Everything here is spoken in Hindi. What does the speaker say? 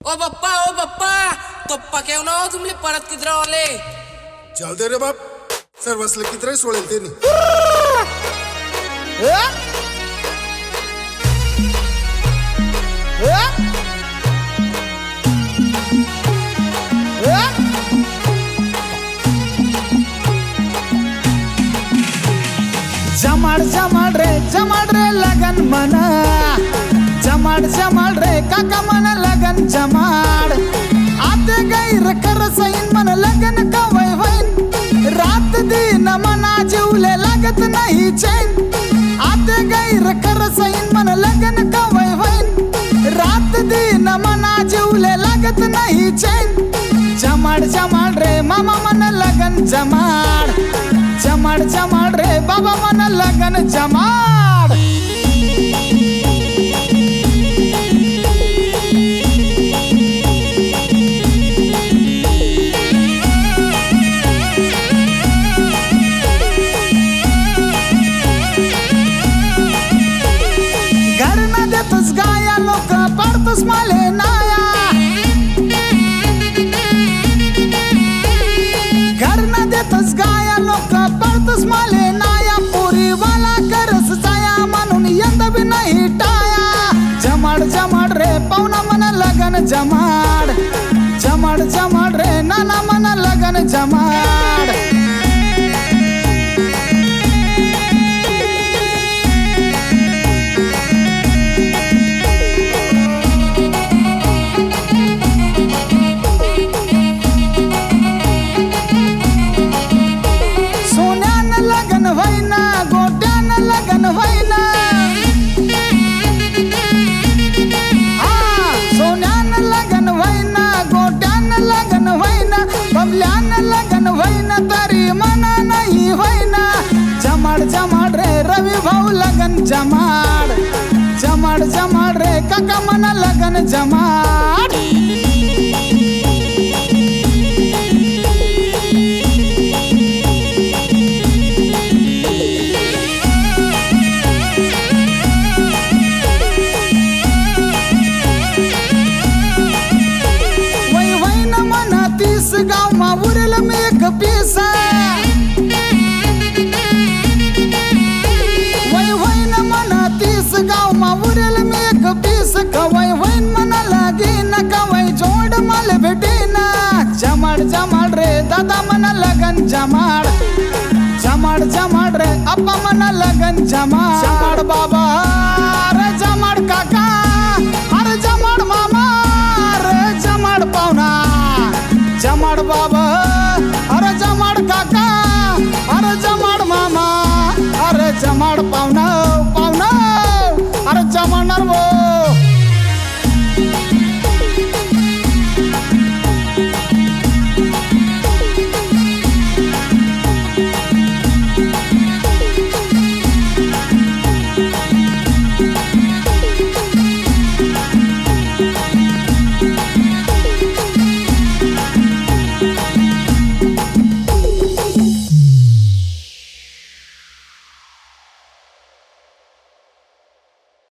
ओ बाप्पा तो पक्यावना तुमले परत किधर आले जाऊ दे रे बाप सर्वसले किधर सोडेल ते नी जमाड रे लगन मना जमाड रे काका मन लगन जमाड आते गई रे कर सैन मन लगन कवै वैन रात दिन मना जीवले लागत नहीं चैन आते गई रे कर सैन मन लगन कवै वैन रात दिन मना जीवले लागत नहीं चैन जमाड रे मामा मन लगन जमाड रे बाबा मन लगन जमाड घर न देतस गाया लोक पडतस माले नाया घर न देतस गाया लोक पडतस माले नाया पुरी वाला करस जाया म्हणून यंद भी नाही टाया जमाड रे पाहुणा मन लगन जमाड रे नाना मन लगन जमाड लगन वैन तरी मना नहीं वैन जमाड रे रवि भाऊ लगन जमाड रे काका मन लगन जमाड वैन मन 30 गाव मा उरेल में एक पीसा वैन मन 30 गाव मा उरेल में एक पीस कवै वैन मन लागे न कवै जोड़ मल भेटे ना जमाड रे दादा मन लगन जमाड रे अप्पा मन लगन जमाड बाबा